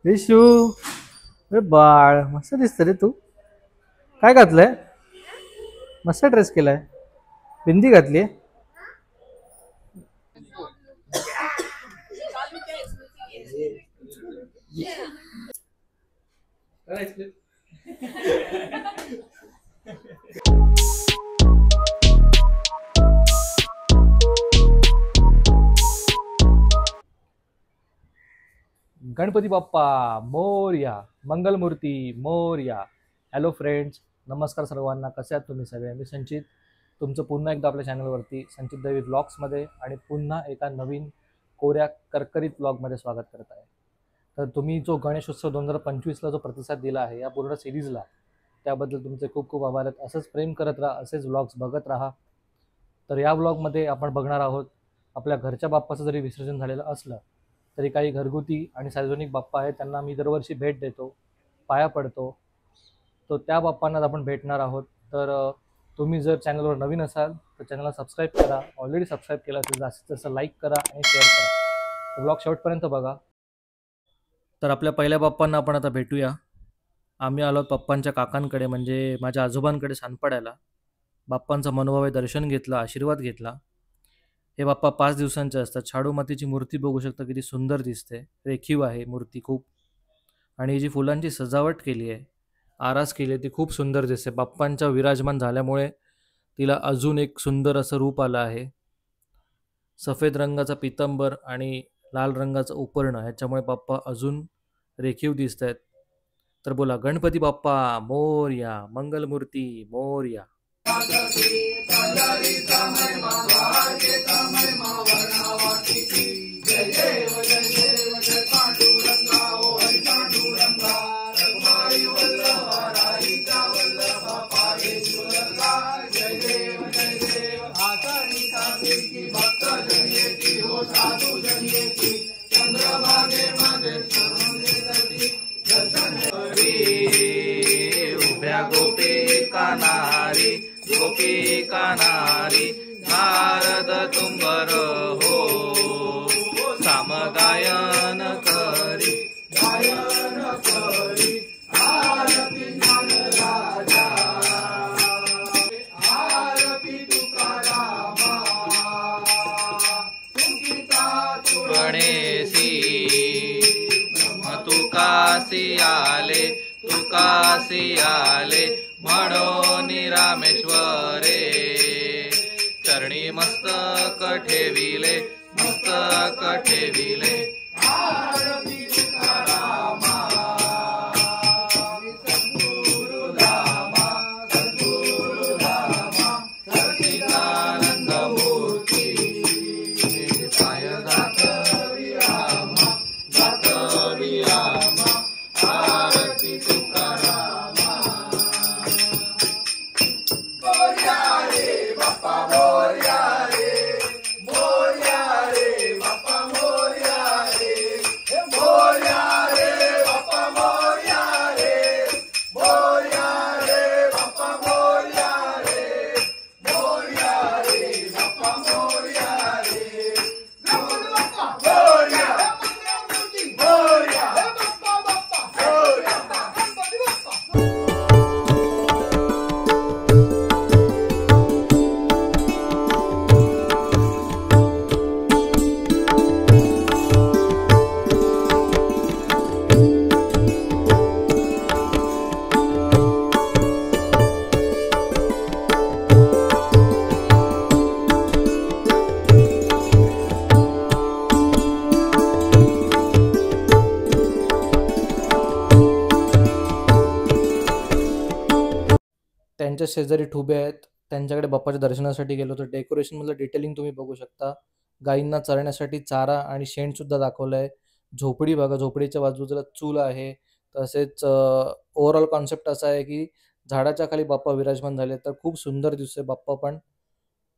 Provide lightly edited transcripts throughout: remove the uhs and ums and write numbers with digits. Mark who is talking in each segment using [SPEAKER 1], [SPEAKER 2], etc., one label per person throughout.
[SPEAKER 1] विशू, अरे बाळ मस्त दिसत रे तू. काय घातलंय? मस्त ड्रेस केलाय. बिंदी घातली. गणपती बाप्पा मोरया, मंगलमूर्ती मोरया. हॅलो फ्रेंड्स, नमस्कार सर्वांना. कसे आहात तुम्ही सगळे? मी संचित, तुमचं पुन्हा एकदा आपल्या चॅनलवरती संचित दैवी ब्लॉग्समध्ये आणि पुन्हा एका नवीन कोऱ्या करकरीत ब्लॉगमध्ये स्वागत करत आहे. तर तुम्ही जो गणेशोत्सव 2025ला जो प्रतिसाद दिला आहे या पूर्ण सिरीजला, त्याबद्दल तुमचे खूप खूप आभार आहेत. असंच प्रेम करत राहा, असेच ब्लॉग्स बघत राहा. तर या ब्लॉगमध्ये आपण बघणार आहोत आपल्या घरच्या बाप्पाचं जरी विसर्जन झालेलं असलं तरी काही घरगुती आणि सार्वजनिक बाप्पा आहेत, त्यांना मी दरवर्षी भेट देतो, पाया पडतो. तो त्या बाप्पांनाच आपण भेटणार आहोत. तर तुम्ही जर चॅनलवर नवीन असाल तर चॅनलला सबस्क्राईब करा. ऑलरेडी सबस्क्राईब केला असेल जास्तीत जास्त लाईक करा आणि शेअर करा. ब्लॉग शेवटपर्यंत बघा. तर आपल्या पहिल्या बाप्पांना आपण आता भेटूया. आम्ही आलो पप्पांच्या काकांकडे, म्हणजे माझ्या आजोबांकडे सानपाड्याला. बाप्पांचं मनोभावे दर्शन घेतलं, आशीर्वाद घेतला. हे बाप्पा 5 दिवसांचे असतात. शाडू मातीची मूर्ती बघू शकता, किती सुंदर दिसते. रेखीव आहे मूर्ती खूप. आणि ही जी फुलांची सजावट केली आहे, आरास केली आहे, ती खूप सुंदर दिसते. बाप्पांच्या विराजमान झाल्यामुळे तिला अजून एक सुंदर असं रूप आलं आहे. सफेद रंगाचा पितंबर आणि लाल रंगाचं उपरणं, ह्याच्यामुळे बाप्पा अजून रेखीव दिसत आहेत. तर बोला गणपती बाप्पा मोरया, मंगलमूर्ती मोरया. उभ्या गोपिका नारी, गोपिका नारी, नारद तुंबर हो, सामगायन करी, गायन करी, आरती ज्ञानराजा, आरती तुकारामा, तुकिता गणेशी, तुकासी आले, तुकासी आले, म्हणून रामेश्वरे, चरणी मस्तक ठेविले, मस्तक ठेविले, आरती तुकारामा, सद्गुरु धामा, सद्गुरु धामा, सच्चिदानंद मूर्ती, पाय जात विरामा, जात विरामा, आरती तुकारामा. मोरया रे बाप्पा मोरया रे, मोरया रे बाप्पा मोरया रे, मोरया रे बाप्पा मोरया रे, मोरया रे बाप्पा मोरया रे, मोरया रे बाप्पा मोरया रे, गणपती बाप्पा मोरया, मंगलमूर्ती मोरया, बाप्पा बाप्पा मोरया, गणपती बाप्पा. त्यांच्या शेजारी ठुबे आहेत, त्यांच्याकडे बाप्पाच्या दर्शनासाठी गेलो. तर डेकोरेशनमधलं डिटेलिंग तुम्ही बघू शकता. गायींना चरण्यासाठी चारा आणि शेणसुद्धा दाखवलं आहे. झोपडी बघा, झोपडीच्या बाजूला चूल आहे. तसेच ओव्हरऑल कॉन्सेप्ट असा आहे की झाडाच्या खाली बाप्पा विराजमान झाले, तर खूप सुंदर दिसतोय बाप्पा पण.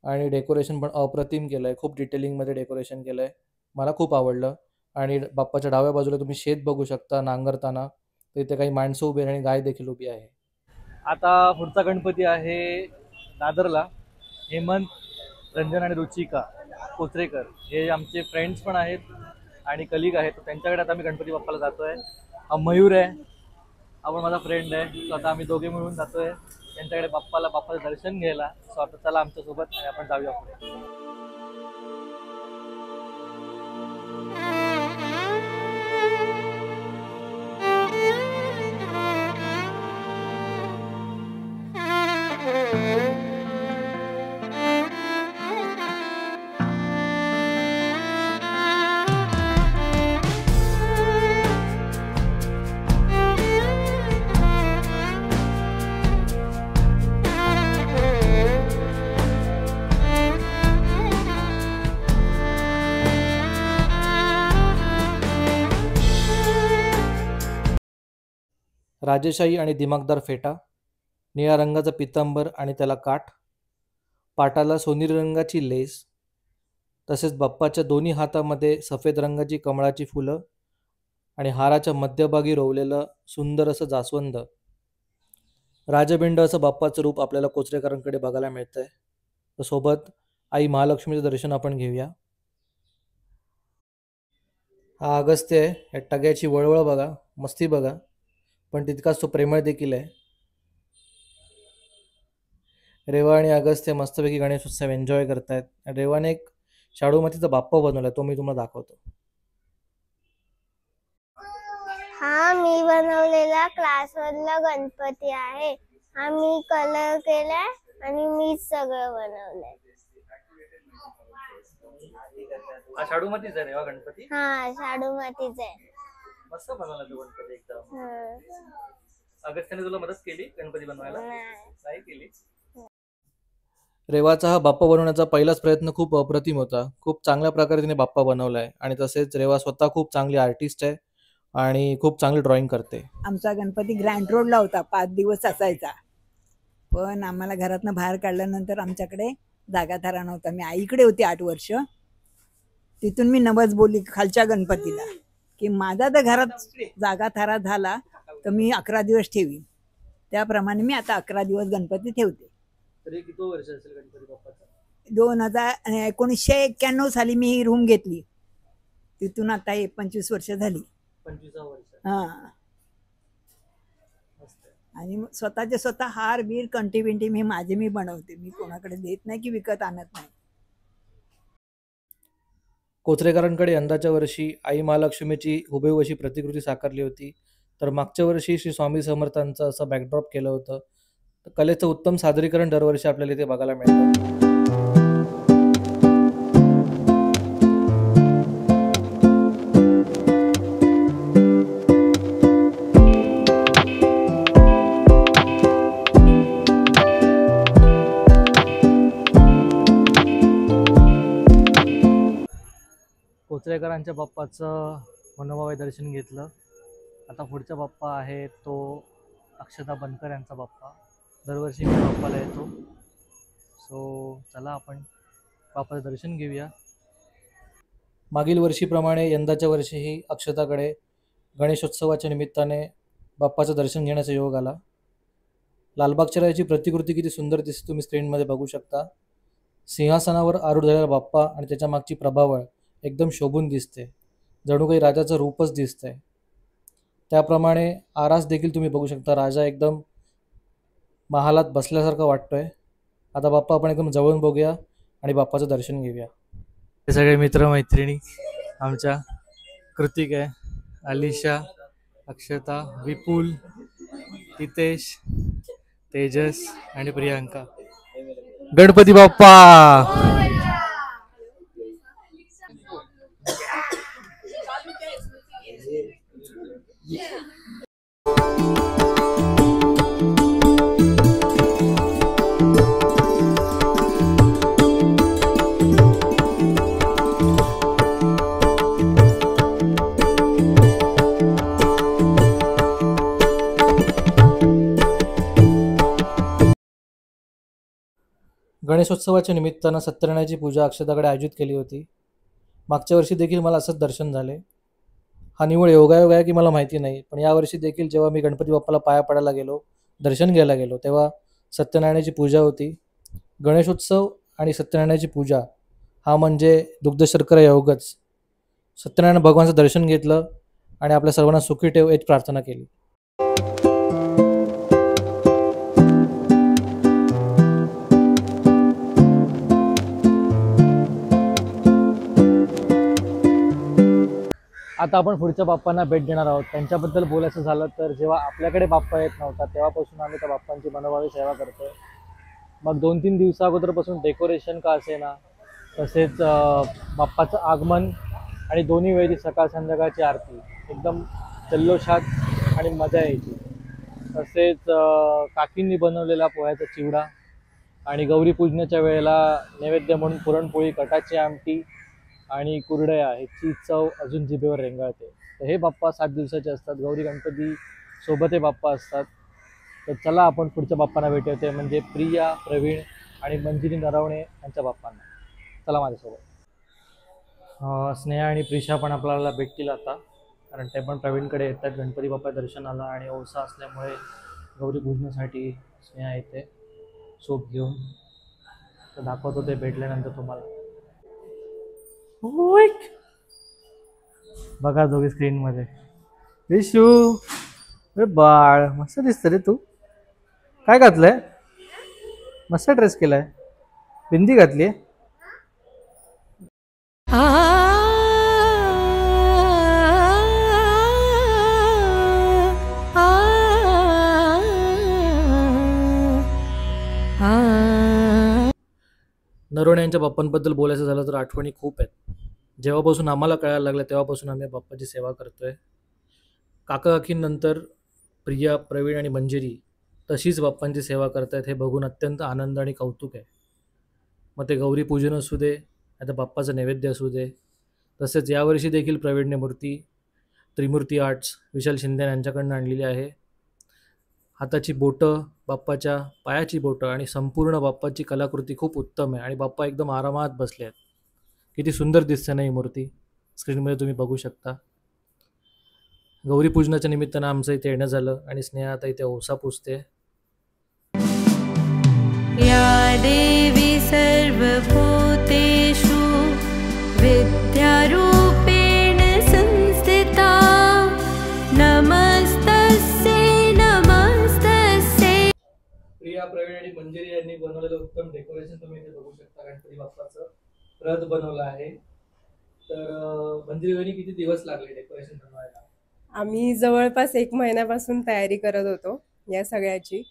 [SPEAKER 1] आणि डेकोरेशन पण अप्रतिम केलं आहे, खूप डिटेलिंगमध्ये डेकोरेशन केलं आहे. मला खूप आवडलं. आणि बाप्पाच्या डाव्या बाजूला तुम्ही शेत बघू शकता नांगरताना. तर इथे काही माणसं उभी आहे आणि गाय देखील उभी आहे. आता पुढचा गणपती आहे दादरला. हेमंत, रंजन आणि रुचिका कोचरेकर हे आमचे फ्रेंड्स पण आहेत आणि कलिग आहेत. तर त्यांच्याकडे आता आम्ही गणपती बाप्पाला जातोय. हा मयूर आहे, हा पण माझा फ्रेंड आहे. सो आता आम्ही दोघे मिळून जातोय त्यांच्याकडे बाप्पाचं दर्शन घ्यायला. सो आता चला आमच्यासोबत आणि आपण जाऊया पुढे. राजेशाही आणि दिमागदार फेटा, निळ्या रंगाचा पितांबर आणि त्याला काठ, पाटाला सोनेरी रंगाची लेस, तसेच बाप्पाच्या दोन्ही हातामध्ये सफेद रंगाची कमळाची फुलं आणि हाराच्या मध्यभागी रोवलेलं सुंदर असं जास्वंद. राजबिंड असं बाप्पाचं रूप आपल्याला कोचरेकरांकडे बघायला मिळतंय. तर सोबत आई महालक्ष्मीचं दर्शन आपण घेऊया. हा अगस्त्य आहे. या टग्याची वळवळ बघा, मस्ती बघा, पण तितकाच तो प्रेमळ देखील आहे. रेवा आणि अगस्त्य मस्तपैकी गणेशोत्सव एन्जॉय करतायत. रेवाने एक शाडू मातीचा बाप्पा बनवलाय, तो मी तुम्हाला दाखवतो.
[SPEAKER 2] हा मी बनवलेला क्लासमधला गणपती आहे. हा मी कलर केलाय आणि मीच सगळं बनवलंय.
[SPEAKER 1] हा शाडू मातीचा रेवा गणपती.
[SPEAKER 2] हा शाडू मातीचा आहे.
[SPEAKER 1] मस्त बनवला तो गणपती एकदम. अगस्त्याने तुला मदत केली गणपती बनवायला? नाही केली. रेवाचा हा बाप्पा बनवण्याचा पहिलाच प्रयत्न खूप अप्रतिम होता. खूप चांगल्या प्रकारे तिने बाप्पा बनवलाय आणि तसेच रेवा स्वतः खूप चांगली आर्टिस्ट आहे आणि खूप चांगली ड्रॉइंग करते.
[SPEAKER 3] आमचा गणपती ग्रँड रोडला होता, 5 दिवस असायचा. पण आम्हाला घरातनं बाहेर काढल्यानंतर आमच्याकडे जागाथारा नव्हता. मी आईकडे होती 8 वर्ष. तिथून मी नवस बोलली खालच्या गणपतीला की माझा जर घरात जागाथारा झाला तर मी 11 दिवस ठेवीन. त्याप्रमाणे मी आता 11 दिवस गणपती ठेवते.
[SPEAKER 1] तरी किती वर्ष असेल गणपती बाप्पाचा?
[SPEAKER 3] 1991 साली मी ही रूम घेतली. तिथून आता 25 वर्ष झाली.
[SPEAKER 1] 25 वर्ष.
[SPEAKER 3] हा. आणि स्वतःचे स्वतः हार बीर कंटी मी माझे मी बनवते. मी कोणाकडे देत नाही की विकत आणत नाही.
[SPEAKER 1] कोचरेकरांकडे यंदाच्या वर्षी आई महालक्ष्मीची हुबेहूब अशी प्रतिकृती साकारली होती. तर मागच्या वर्षी श्री स्वामी समर्थांचं असं बॅकड्रॉप केलं होतं. कलेचं उत्तम सादरीकरण दरवर्षी आपल्याला इथे बघायला मिळतं. कोचरेकरांच्या बाप्पाचं मनोभावे दर्शन घेतलं. आता पुढचा बाप्पा आहे तो अक्षता बनकर यांचा बाप्पा. दरवर्षी मी बाप्पाला येतो. सो चला आपण बाप्पाचं दर्शन घेऊया. मागील वर्षीप्रमाणे यंदाच्या वर्षीही अक्षताकडे गणेशोत्सवाच्या निमित्ताने बाप्पाचं दर्शन घेण्याचा योग आला. लालबागच्या राजाची प्रतिकृती किती सुंदर दिसते तुम्ही स्क्रीनमध्ये बघू शकता. सिंहासनावर आरूढ झालेला बाप्पा आणि त्याच्या मागची प्रभावळ एकदम शोभून दिसते, जणू काही राजाचं रूपच दिसतंय. त्याप्रमाणे आरास देखील तुम्ही बघू शकता. राजा एकदम महालात बसल्यासारखं वाटतोय. आता बाप्पा आपण एकदम जवळून बघूया आणि बाप्पाचं दर्शन घेऊया. हे सगळे मित्रमैत्रिणी आमच्या, कृतिक आहे, अलिशा, अक्षता, विपुल, हितेश, तेजस आणि प्रियांका. गणपती बाप्पा. गणेशोत्सवाच्या निमित्तानं सत्यनारायणाची पूजा अक्षताकडे आयोजित केली होती. मागच्या वर्षी देखील मला असंच दर्शन झाले. हा निवड योगायोग आहे की मला माहिती नाही, पण यावर्षी देखील जेव्हा मी गणपती बाप्पाला पाया पडायला गेलो, दर्शन घ्यायला गेलो, तेव्हा सत्यनारायणाची पूजा होती. गणेशोत्सव आणि सत्यनारायणाची पूजा हा म्हणजे दुग्धशर्करा योगच. सत्यनारायण भगवानचं दर्शन घेतलं आणि आपल्या सर्वांना सुखी ठेव याची प्रार्थना केली. आता आपण पुढच्या बाप्पांना भेट देणार आहोत. त्यांच्याबद्दल बोलायचं झालं तर जेव्हा आपल्याकडे बाप्पा येत नव्हता तेव्हापासून आम्ही त्या बाप्पांची मनोभावे सेवा करतोय. मग 2-3 दिवसा अगोदरपासून डेकोरेशन का असेना, तसेच बाप्पाचं आगमन आणि दोन्ही वेळी सकाळ संध्याकाळची आरती एकदम जल्लोषात आणि मजा यायची. तसेच काकींनी बनवलेला पोह्याचा चिवडा आणि गौरी पूजनाच्या वेळेला नैवेद्य म्हणून पुरणपोळी, कटाची आमटी आणि कुरडया ह्याची चव अजून जिभेवर रेंगाळते. तर हे बाप्पा 7 दिवसाचे असतात. गौरी गणपती सोबत हे बाप्पा असतात. तर चला आपण पुढच्या बाप्पांना भेटवते, म्हणजे प्रिया, प्रवीण आणि मंजिरी नरवणे यांच्या बाप्पांना. चला माझ्यासोबत. स्नेहा आणि प्रिशा पण आपल्याला भेटतील आता, कारण ते पण प्रवीणकडे येतात गणपती बाप्पा दर्शनाला. आणि औसा असल्यामुळे गौरी पूजनासाठी स्नेहा येते सोप घेऊन. तर दाखवतो ते भेटल्यानंतर तुम्हाला. बघा दोघे स्क्रीनमध्ये. विशू, अरे बाळ मस्त दिसतं रे तू. काय घातलंय? मस्त ड्रेस केलाय, बिंदी घातली. नरवणे यांच्या बाप्पांबद्दल बोलायचं झालं तर आठवणी खूप आहेत. जेव्हापासून आम्हाला कळायला लागलं तेव्हापासून आम्ही बाप्पाची सेवा करतोय. काका काकींनंतर प्रिया, प्रवीण आणि मंजिरी तशीच बाप्पांची सेवा करतायत हे बघून अत्यंत आनंद आणि कौतुक आहे. मग ते गौरी पूजन असू दे, आता बाप्पाचं नैवेद्य असू दे. तसेच यावर्षी देखील प्रवीणने मूर्ती त्रिमूर्ती आर्ट्स विशाल शिंदे यांच्याकडनं आणलेली आहे. हाताची बोटं, बाप्पाच्या पायाची बोटं आणि संपूर्ण बाप्पाची कलाकृती खूप उत्तम आहे. आणि बाप्पा एकदम आरामात बसले आहेत. किती सुंदर दिसते ना ही मूर्ती. स्क्रीनमध्ये तुम्ही बघू शकता. गौरी पूजनाच्या निमित्तानं आमचं इथे येणं झालं आणि स्नेहा आता इथे ओसा पुजते.
[SPEAKER 4] या देवी सर्वभूतेषु विद्यारूपेण संस्थिता नमस्तस्यै नमस्तस्यै.
[SPEAKER 1] प्रिया, प्रवीण आणि मंजिरी यांनी बनवलेलं उत्तम डेकोरेशन तुम्ही इथे बघू शकता. गणपती बाप्पाचं रथ बनवलं आहे. तर मंजिरी किती दिवस लागले डेकोरेशन बनवायला?
[SPEAKER 5] आम्ही जवळपास 1 महिन्यापासून तयारी करत होतो या सगळ्याची.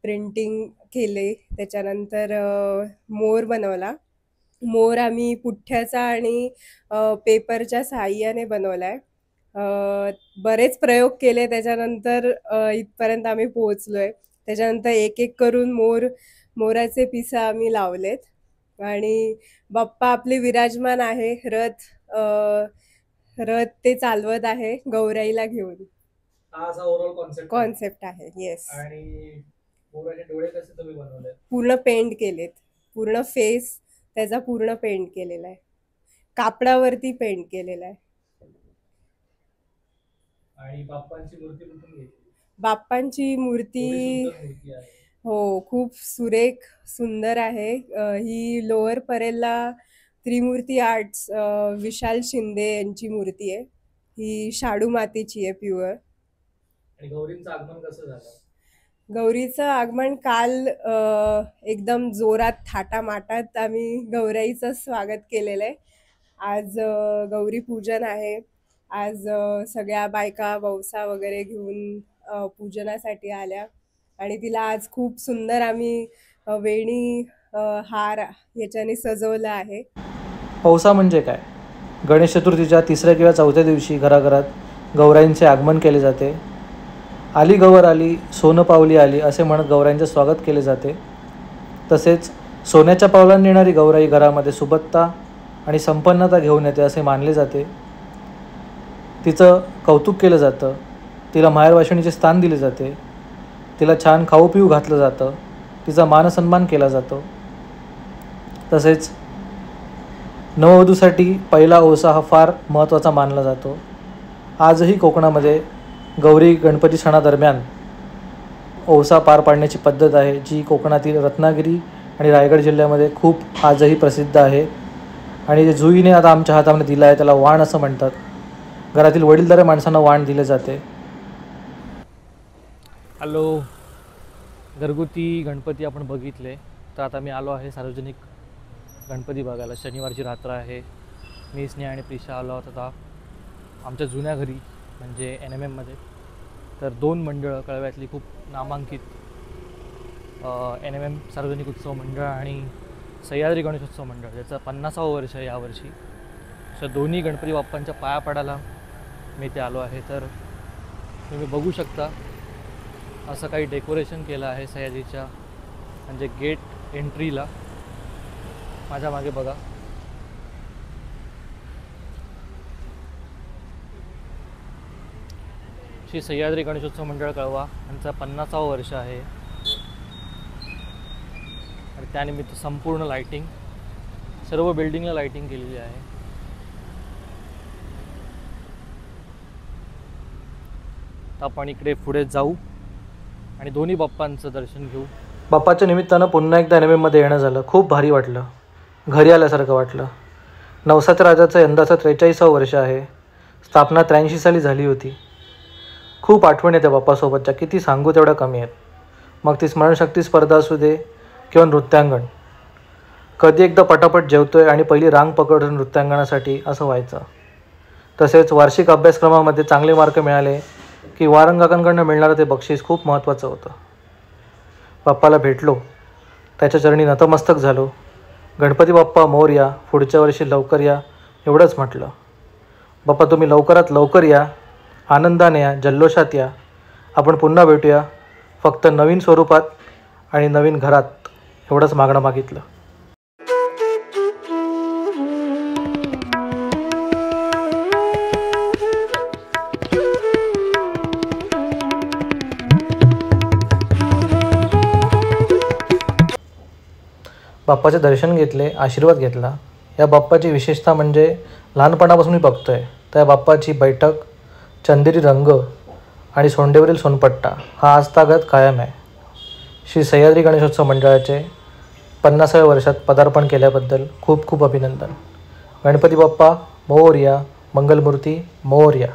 [SPEAKER 5] प्रिंटिंग केले, त्याच्यानंतर मोर बनवला. मोर आम्ही पुठ्ठ्याचा आणि पेपरच्या साहाय्याने बनवला आहे. बरेच प्रयोग केले, त्याच्यानंतर इथपर्यंत आम्ही पोहोचलो आहे. त्याच्यानंतर एक एक करून मोराचे पिसं आम्ही लावलेत आणि बाप्पा आपले विराजमान आहे. रथ ते चालवत आहे गौराईला घेऊन.
[SPEAKER 1] हा असा ओव्हरऑल
[SPEAKER 5] कॉन्सेप्ट आहे. येस.
[SPEAKER 1] आणि मोराचे डोळे कसे तुम्ही बनवले?
[SPEAKER 5] पूर्ण पेंट केलेत. पूर्ण फेस त्याचा पूर्ण पेंट केलेला आहे. कापडावरती पेंट केलेला आहे.
[SPEAKER 1] आणि बाप्पांची मूर्ती कुठून घेतली?
[SPEAKER 5] बाप्पांची मूर्ती
[SPEAKER 1] आहे.
[SPEAKER 5] हो, खूप सुरेख सुंदर आहे. ही लोअर परेलला त्रिमूर्ती आर्ट्स विशाल शिंदे यांची मूर्ती आहे. ही शाडू मातीची आहे प्युअर.
[SPEAKER 1] आणि गौरींचं आगमन कसं झालं?
[SPEAKER 5] गौरीचं आगमन काल एकदम जोरात थाटामाटात आम्ही गौराईचं स्वागत केलेलं आहे. आज गौरी पूजन आहे. आज सगळ्या बायका वौसा वगैरे घेऊन पूजनासाठी आल्या आणि तिला आज खूप सुंदर आम्ही वेणी हार याच्याने सजवलं आहे.
[SPEAKER 1] औसा म्हणजे काय? गणेश चतुर्थीच्या 3ऱ्या किंवा 4थ्या दिवशी घराघरात गौराईंचे आगमन केले जाते. आली गौर आली, सोनं पावली आली असे म्हणत गौराईंचे स्वागत केले जाते. तसेच सोन्याच्या पावलांनी येणारी गौराई घरामध्ये सुबत्ता आणि संपन्नता घेऊन येते असे मानले जाते. तिचं कौतुक केलं जातं. तिला माहेरवाशिणीचे स्थान दिले जाते. तिला छान खाऊ पिऊ घातलं जातं. तिचा मानसन्मान केला जातो. तसेच नववधूसाठी पहिला ओसा हा फार महत्त्वाचा मानला जातो. आजही कोकणामध्ये गौरी गणपती सणादरम्यान ओसा पार पाडण्याची पद्धत आहे, जी कोकणातील रत्नागिरी आणि रायगड जिल्ह्यामध्ये खूप आजही प्रसिद्ध आहे. आणि जे जुईने आता आमच्या हातामध्ये दिला आहे त्याला वाण असं म्हणतात. घरातील वडीलधाऱ्या माणसांना वाण दिले जाते. हॅलो, घरगुती गणपती आपण बघितले. तर आता मी आलो आहे सार्वजनिक गणपती बघायला. शनिवारची रात्र आहे. मी स्नेहा आणि प्रिशा आलो आहोत आता आमच्या जुन्या घरी, म्हणजे NMMमध्ये. तर 2 मंडळं कळव्यातली खूप नामांकित NMM सार्वजनिक उत्सव मंडळ आणि सह्याद्री गणेशोत्सव मंडळ, ज्याचं 50वं वर्ष आहे यावर्षी. अशा दोन्ही गणपती बाप्पांच्या पाया पडायला मी इथे आलो आहे. तर तुम्ही बघू शकता असं काही डेकोरेशन केलं आहे सह्याद्रीच्या म्हणजे गेट एंट्रीला. माझ्या मागे बघा. श्री सह्याद्री गणेशोत्सव मंडळ कळवा यांचा 50वं वर्ष आहे आणि त्यानिमित्त संपूर्ण लाईटिंग, सर्व बिल्डिंगला लाईटिंग केलेली आहे. तर आपण इकडे पुढे जाऊ आणि दोन्ही बाप्पांचं दर्शन घेऊ. बाप्पाच्या निमित्तानं पुन्हा एकदा NMMमध्ये येणं झालं. खूप भारी वाटलं, घरी आल्यासारखं वाटलं. नवसाच्या राजाचं यंदाचं 43वं वर्ष आहे. स्थापना 83 साली झाली होती. खूप आठवण येते बाप्पासोबतच्या, किती सांगू तेवढ्या कमी आहेत. मग ती स्मरणशक्ती स्पर्धा असू दे किंवा नृत्यांगण. कधी एकदा पटापट जेवतोय आणि पहिली रांग पकडतो नृत्यांगणासाठी असं व्हायचं. तसेच वार्षिक अभ्यासक्रमामध्ये चांगले मार्क मिळाले की वारंगाकांकडनं मिळणारं ते बक्षीस खूप महत्त्वाचं होतं. बाप्पाला भेटलो, त्याच्या चरणी नतमस्तक झालो. गणपती बाप्पा मोरया, पुढच्या वर्षी लवकर या एवढंच म्हटलं. बाप्पा तुम्ही लवकरात लवकर या, आनंदाने या, जल्लोषात या. आपण पुन्हा भेटूया, फक्त नवीन स्वरूपात आणि नवीन घरात, एवढंच मागणं मागितलं. बाप्पाचे दर्शन घेतले, आशीर्वाद घेतला. या बाप्पाची विशेषता म्हणजे लहानपणापासून मी बघतोय त्या बाप्पाची बैठक, चंदेरी रंग आणि सोंडेवरील सोनपट्टा हा आजतागत कायम आहे. श्री सह्याद्री गणेशोत्सव मंडळाचे 50व्या वर्षात पदार्पण केल्याबद्दल खूप खूप अभिनंदन. गणपती बाप्पा मोरया, मंगलमूर्ती मोरया.